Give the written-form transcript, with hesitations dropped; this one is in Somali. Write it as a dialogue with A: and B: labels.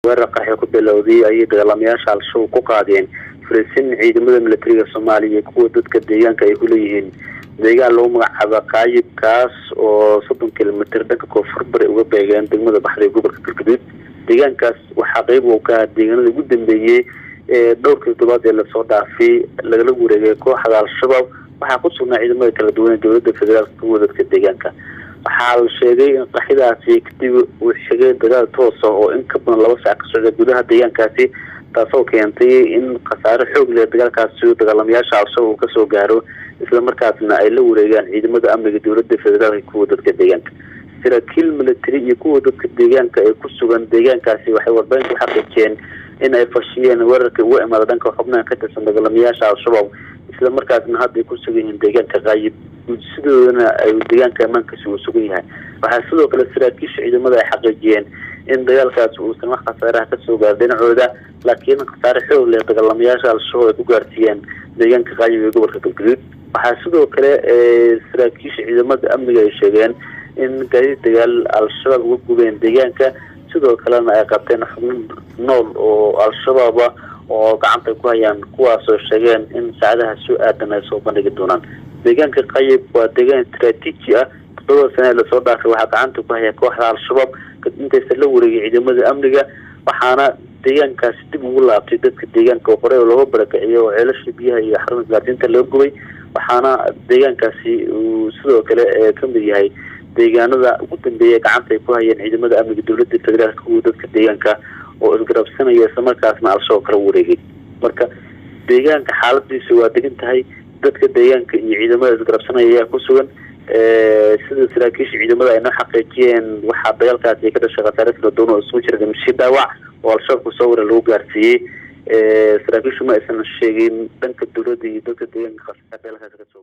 A: ورقة يكون بالودي أي دغلام يشعل شو قاعدين فرسين عيد مدة ملترية الصومالية كود ضد الديان كيقولين ديجان لهم على قايب كاس وصدم كيلومتر دك كوفر وبيجان دجمة بحر يجوبر كتير ديجان كاس وحقيب وكاد ديجان جدا بيجي دور كتبات اللي صودا في لجلو رجيكو حدا الشباب وحقصنا عيد مدة كلا دون الدولة الفدرالية كود ضد الديجان كا حال شيء قحيداتي كتير وشيء دجال توصل وإن كبنا لو ساعة كسر جودها ديجان كاسي taasoo keentay in qasaare xoog leh dagaalkaasi dagaalamayaasha Al-Shabaab ka soo gaaro isla markaasna ay la wareegaan ciidamada amniga dawladda federaalka kuwa dadka deegaanka saraakiil military iyo kuwa dadka deegaanka ee ku sugan deegaankaasi waxay warbaahintu xaqiijiyeen in ay fashiyeen weerarka ugu imaada dhanka xubnaha ka tirsan dagaalamayaasha Al-Shabaab isla markaasna hadda ay ku sugan yihiin deegaanka qaayib sidoodana ay deegaanka ammaankiisa u sugan yahay waxaa sidoo kale saraakiisha ciidamada ay xaqiijiyeen in dagaalkaas uu san wax khasaaraha ka soo gaar dhinacooda laakiin khasaare xoog leh dagaalamayaasha Al-Shabaab ay ku gaarsiiyeen deegaanka qaayib ee gobolka Galgaduud waxaa sidoo kale saraakiisha ciidamada amniga ay sheegeen in gaadiid dagaal Al-Shabaab ugu gubeen deegaanka sidoo kalena ay qabteen xubin nool oo Al-Shabaab oo gacanta ku hayaan kuwaas oo sheegeen in saacadaha soo aadan ay soo bandhigi doonaan deegaanka qaayib waa deegaan istiraatiiji ah todoba sano la soo dhaafay waxa gacanta ku haya kooxda Al-Shabaab inta la wareegay ciidamada amniga waxaana deegaankaas dib ugu laabtay dadka deegaanka oo qoray looga barakaciyay oo ceelasha biyaha iyo xarunta gaadiinta loo gubay waxaana deegaankaasi uu sidoo kale ka mid yahay deegaanada ugu dambeeyay gacanta ay ku hayeen ciidamada amniga dawladda federaalka kuwa dadka deegaanka oo isgarabsanaya isla markaasna Al-Shabaab kala wareegay marka deegaanka xaaladiisu waa degan tahay dadka deegaanka iyo ciidamada isgarabsanaya ayaa ku sugan sida saraakiisha ciidamada ay xaqiijiyeen waxa dagaalkaasi ka dhashay khasaare kala duwan oo soo jiray mashii dhaawac oo Al-Shabaab soo wareer lagu gaarsiiyay saraakiishu ma aysan sheegin dhanka dawladda iyo dadka deegaanka khasaare ka soo